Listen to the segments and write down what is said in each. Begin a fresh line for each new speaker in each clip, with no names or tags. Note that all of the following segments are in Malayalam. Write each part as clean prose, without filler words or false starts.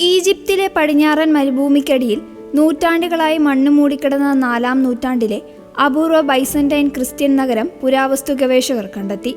ഈജിപ്തിലെ പടിഞ്ഞാറൻ മരുഭൂമിക്കടിയിൽ നൂറ്റാണ്ടുകളായി മണ്ണ് മൂടിക്കിടന്ന 4-ാം നൂറ്റാണ്ടിലെ അപൂർവ ബൈസന്റൈൻ ക്രിസ്ത്യൻ നഗരം പുരാവസ്തു ഗവേഷകർ കണ്ടെത്തി.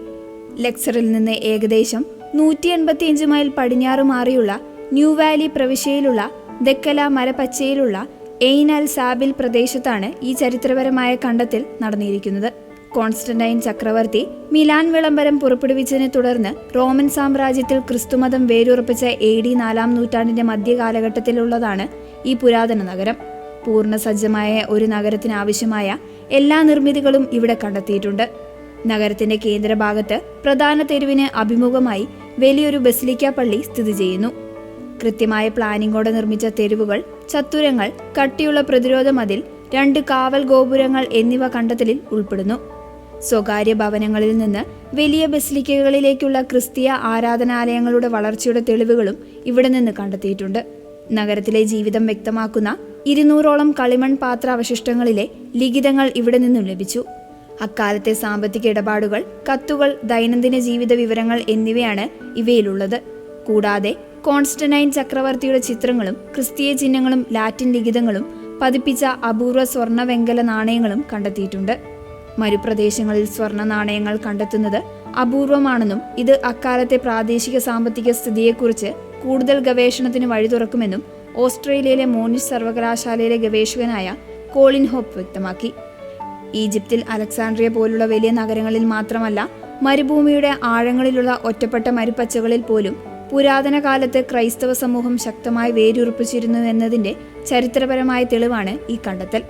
ലക്സറിൽ നിന്ന് ഏകദേശം 185 മൈൽ പടിഞ്ഞാറ് മാറിയുള്ള ന്യൂ വാലി പ്രവിശ്യയിലുള്ള ദക്കല മലപ്പച്ചയിലുള്ള എയ്ൻ അൽ സാബിൽ പ്രദേശത്താണ് ഈ ചരിത്രപരമായ കണ്ടെത്തൽ നടന്നിരിക്കുന്നത്. കോൺസ്റ്റന്റൈൻ ചക്രവർത്തി മിലാൻ വിളംബരം പുറപ്പെടുവിച്ചതിനെ തുടർന്ന് റോമൻ സാമ്രാജ്യത്തിൽ ക്രിസ്തുമതം വേരുറപ്പിച്ച AD 4-ാം നൂറ്റാണ്ടിന്റെ മധ്യകാലഘട്ടത്തിലുള്ളതാണ് ഈ പുരാതന നഗരം. പൂർണ്ണസജ്ജമായ ഒരു നഗരത്തിന് ആവശ്യമായ എല്ലാ നിർമ്മിതികളും ഇവിടെ കണ്ടെത്തിയിട്ടുണ്ട്. നഗരത്തിന്റെ കേന്ദ്രഭാഗത്ത് പ്രധാന തെരുവിന് അഭിമുഖമായി വലിയൊരു ബസിലിക്ക പള്ളി സ്ഥിതി ചെയ്യുന്നു. കൃത്യമായ പ്ലാനിങ്ങോടെ നിർമ്മിച്ച തെരുവുകൾ, ചത്തുരങ്ങൾ, കട്ടിയുള്ള പ്രതിരോധ മതിൽ, 2 കാവൽ ഗോപുരങ്ങൾ എന്നിവ കണ്ടെത്തലിൽ ഉൾപ്പെടുന്നു. സ്വകാര്യ ഭവനങ്ങളിൽ നിന്ന് വലിയ ബസിലിക്കകളിലേക്കുള്ള ക്രിസ്തീയ ആരാധനാലയങ്ങളുടെ വളർച്ചയുടെ തെളിവുകളും ഇവിടെ നിന്ന് കണ്ടെത്തിയിട്ടുണ്ട്. നഗരത്തിലെ ജീവിതം വ്യക്തമാക്കുന്ന 200ഓളം കളിമൺ പാത്ര അവശിഷ്ടങ്ങളിലെ ലിഖിതങ്ങൾ ഇവിടെ നിന്നും ലഭിച്ചു. അക്കാലത്തെ സാമ്പത്തിക ഇടപാടുകൾ, കത്തുകൾ, ദൈനംദിന ജീവിത വിവരങ്ങൾ എന്നിവയാണ് ഇവയിലുള്ളത്. കൂടാതെ കോൺസ്റ്റന്റൈൻ ചക്രവർത്തിയുടെ ചിത്രങ്ങളും ക്രിസ്തീയ ചിഹ്നങ്ങളും ലാറ്റിൻ ലിഖിതങ്ങളും പതിപ്പിച്ച അപൂർവ സ്വർണ്ണ വെങ്കല നാണയങ്ങളും കണ്ടെത്തിയിട്ടുണ്ട്. മരുപ്രദേശങ്ങളിൽ സ്വർണ്ണ നാണയങ്ങൾ കണ്ടെത്തുന്നത് അപൂർവമാണെന്നും ഇത് അക്കാലത്തെ പ്രാദേശിക സാമ്പത്തിക സ്ഥിതിയെക്കുറിച്ച് കൂടുതൽ ഗവേഷണത്തിന് വഴി തുറക്കുമെന്നും ഓസ്ട്രേലിയയിലെ മോനിഷ് സർവകലാശാലയിലെ ഗവേഷകനായ കോളിൻ ഹോപ്പ് വ്യക്തമാക്കി. ഈജിപ്തിൽ അലക്സാണ്ട്രിയ പോലുള്ള വലിയ നഗരങ്ങളിൽ മാത്രമല്ല, മരുഭൂമിയുടെ ആഴങ്ങളിലുള്ള ഒറ്റപ്പെട്ട മരുപ്പച്ചകളിൽ പോലും പുരാതന കാലത്ത് ക്രൈസ്തവ സമൂഹം ശക്തമായി വേരുറപ്പിച്ചിരുന്നു എന്നതിന്റെ ചരിത്രപരമായ തെളിവാണ് ഈ കണ്ടെത്തൽ.